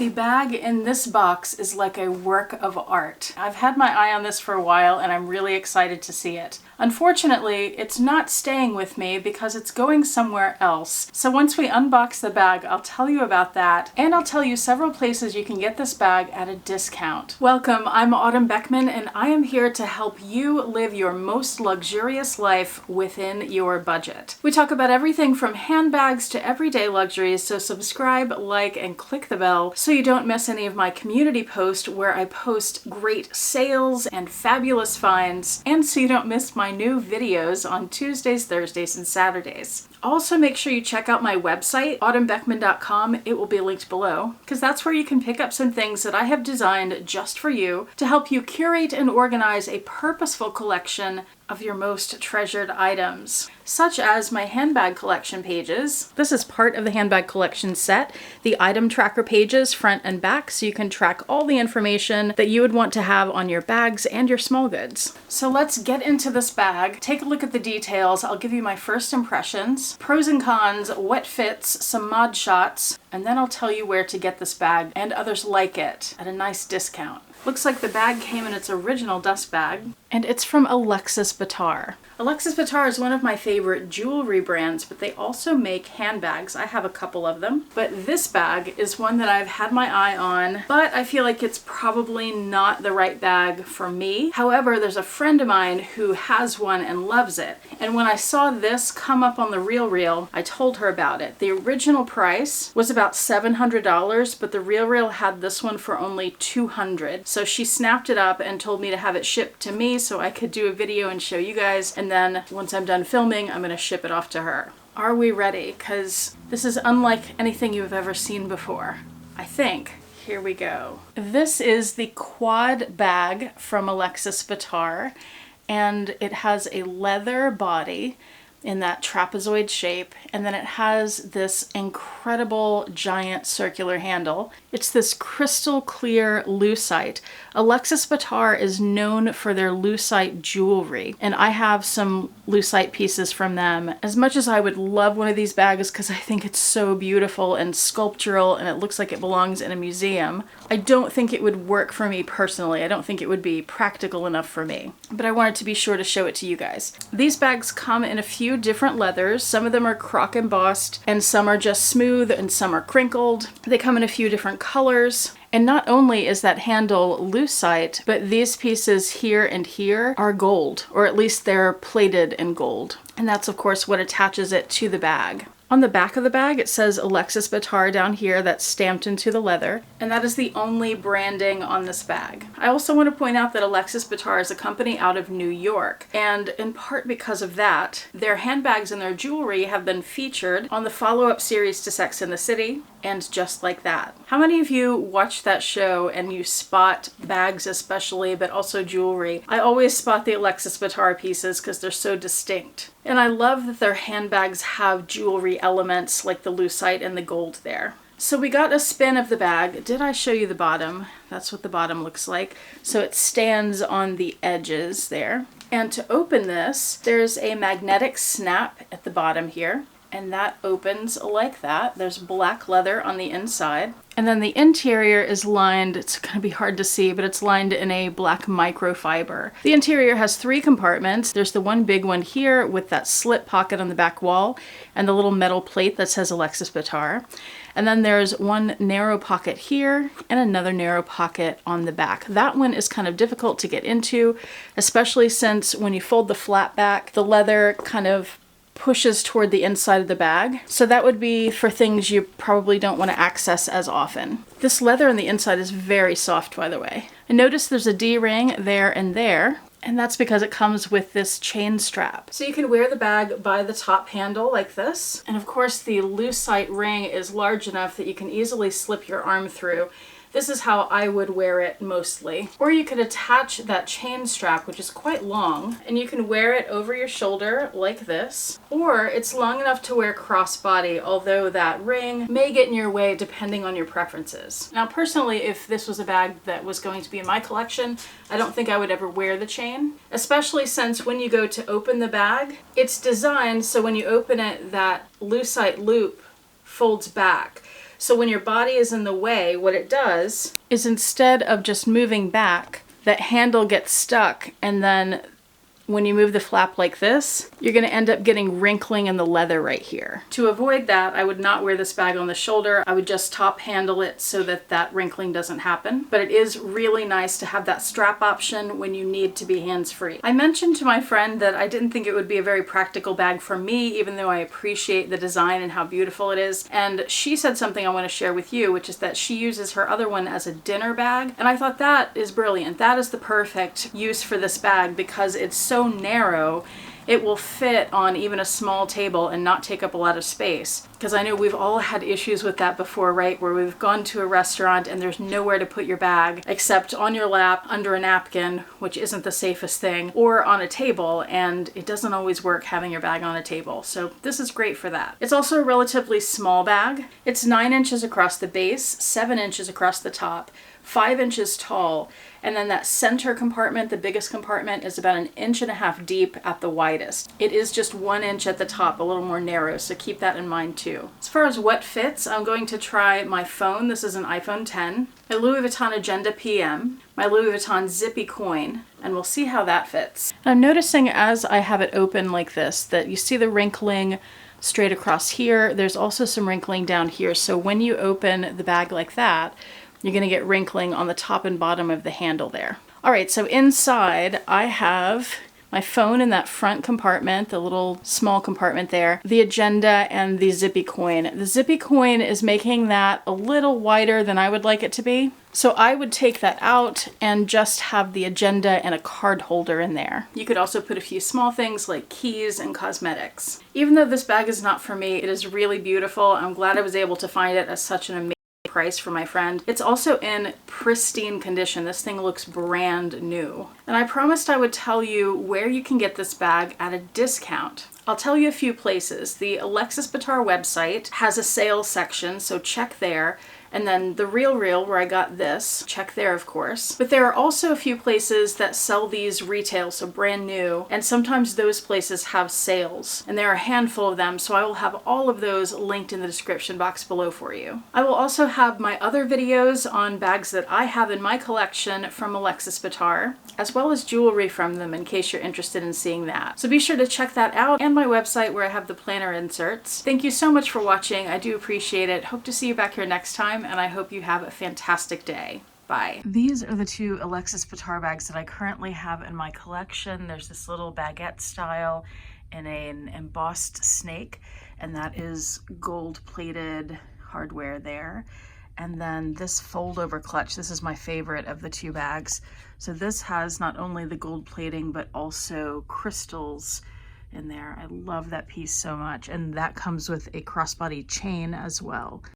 The bag in this box is like a work of art. I've had my eye on this for a while and I'm really excited to see it. Unfortunately, it's not staying with me because it's going somewhere else. So once we unbox the bag, I'll tell you about that, and I'll tell you several places you can get this bag at a discount. Welcome, I'm Autumn Beckman, and I am here to help you live your most luxurious life within your budget. We talk about everything from handbags to everyday luxuries, so subscribe, like, and click the bell so you don't miss any of my community posts where I post great sales and fabulous finds, and so you don't miss my new videos on Tuesdays, Thursdays, and Saturdays. Also, make sure you check out my website, autumnbeckman.com. It will be linked below, because that's where you can pick up some things that I have designed just for you to help you curate and organize a purposeful collection of your most treasured items, such as my handbag collection pages. This is part of the handbag collection set, the item tracker pages front and back, so you can track all the information that you would want to have on your bags and your small goods. So let's get into this bag, take a look at the details. I'll give you my first impressions, pros and cons, what fits, some mod shots, and then I'll tell you where to get this bag and others like it at a nice discount. Looks like the bag came in its original dust bag, and it's from Alexis Bittar. Alexis Bittar is one of my favorite jewelry brands, but they also make handbags. I have a couple of them, but this bag is one that I've had my eye on, but I feel like it's probably not the right bag for me. However, there's a friend of mine who has one and loves it, and when I saw this come up on the RealReal, I told her about it. The original price was about $700, but the RealReal had this one for only $200. So she snapped it up and told me to have it shipped to me so I could do a video and show you guys, and then once I'm done filming, I'm gonna ship it off to her. Are we ready? Because this is unlike anything you've ever seen before, I think. Here we go. This is the quad bag from Alexis Bittar, and it has a leather body in that trapezoid shape, and then it has this incredible giant circular handle. It's this crystal clear lucite. Alexis Bittar is known for their lucite jewelry, and I have some lucite pieces from them. As much as I would love one of these bags because I think it's so beautiful and sculptural and it looks like it belongs in a museum, I don't think it would work for me personally. I don't think it would be practical enough for me, but I wanted to be sure to show it to you guys. These bags come in a few different leathers. Some of them are croc embossed and some are just smooth and some are crinkled. They come in a few different colors. And not only is that handle lucite, but these pieces here and here are gold, or at least they're plated in gold. And that's of course what attaches it to the bag. On the back of the bag, it says Alexis Bittar down here, that's stamped into the leather, and that is the only branding on this bag. I also want to point out that Alexis Bittar is a company out of New York, and in part because of that, their handbags and their jewelry have been featured on the follow-up series to Sex and the City, and Just Like That. How many of you watch that show and you spot bags especially, but also jewelry? I always spot the Alexis Bittar pieces because they're so distinct. And I love that their handbags have jewelry elements like the lucite and the gold there. So we got a spin of the bag. Did I show you the bottom? That's what the bottom looks like. So it stands on the edges there. And to open this, there's a magnetic snap at the bottom here. And that opens like that. There's black leather on the inside. And then the interior is lined, it's going to be hard to see, but it's lined in a black microfiber. The interior has 3 compartments. There's the one big one here with that slit pocket on the back wall and the little metal plate that says Alexis Bittar. And then there's one narrow pocket here and another narrow pocket on the back. That one is kind of difficult to get into, especially since when you fold the flap back, the leather kind of pushes toward the inside of the bag. So that would be for things you probably don't want to access as often. This leather on the inside is very soft, by the way. And notice there's a D-ring there, and that's because it comes with this chain strap. So you can wear the bag by the top handle like this. And of course the lucite ring is large enough that you can easily slip your arm through. This is how I would wear it mostly. Or you could attach that chain strap, which is quite long, and you can wear it over your shoulder like this. Or it's long enough to wear crossbody, although that ring may get in your way depending on your preferences. Now personally, if this was a bag that was going to be in my collection, I don't think I would ever wear the chain, especially since when you go to open the bag, it's designed so when you open it, that lucite loop folds back. So when your body is in the way, what it does is instead of just moving back, that handle gets stuck, and then when you move the flap like this, you're going to end up getting wrinkling in the leather right here. To avoid that, I would not wear this bag on the shoulder. I would just top handle it so that that wrinkling doesn't happen. But it is really nice to have that strap option when you need to be hands-free. I mentioned to my friend that I didn't think it would be a very practical bag for me, even though I appreciate the design and how beautiful it is. And she said something I want to share with you, which is that she uses her other one as a dinner bag. And I thought that is brilliant. That is the perfect use for this bag because it's so narrow, it will fit on even a small table and not take up a lot of space. Because I know we've all had issues with that before, right? Where we've gone to a restaurant and there's nowhere to put your bag except on your lap, under a napkin, which isn't the safest thing, or on a table, and it doesn't always work having your bag on a table. So this is great for that. It's also a relatively small bag. It's 9 inches across the base, 7 inches across the top, 5 inches tall, and then that center compartment, the biggest compartment, is about 1.5 inches deep at the widest. It is just 1 inch at the top, a little more narrow, so keep that in mind too. As far as what fits, I'm going to try my phone. This is an iPhone 10, my Louis Vuitton Agenda PM, my Louis Vuitton Zippy coin, and we'll see how that fits. I'm noticing as I have it open like this that you see the wrinkling straight across here. There's also some wrinkling down here, so when you open the bag like that, you're going to get wrinkling on the top and bottom of the handle there. All right, so inside I have my phone in that front compartment, the little small compartment there, the agenda, and the Zippy coin. The Zippy coin is making that a little wider than I would like it to be. So I would take that out and just have the agenda and a card holder in there. You could also put a few small things like keys and cosmetics. Even though this bag is not for me, it is really beautiful. I'm glad I was able to find it at such an amazing price for my friend. It's also in pristine condition. This thing looks brand new. And I promised I would tell you where you can get this bag at a discount. I'll tell you a few places. The Alexis Bittar website has a sales section, so check there. And then the Real Real, where I got this, check there of course. But there are also a few places that sell these retail, so brand new, and sometimes those places have sales. And there are a handful of them, so I will have all of those linked in the description box below for you. I will also have my other videos on bags that I have in my collection from Alexis Bittar, as well as jewelry from them in case you're interested in seeing that. So be sure to check that out, and my website where I have the planner inserts. Thank you so much for watching. I do appreciate it. Hope to see you back here next time, and I hope you have a fantastic day. Bye. These are the two Alexis Bittar bags that I currently have in my collection. There's this little baguette style in an embossed snake, and that is gold-plated hardware there. And then this fold-over clutch, this is my favorite of the two bags. So this has not only the gold plating, but also crystals in there. I love that piece so much. And that comes with a crossbody chain as well.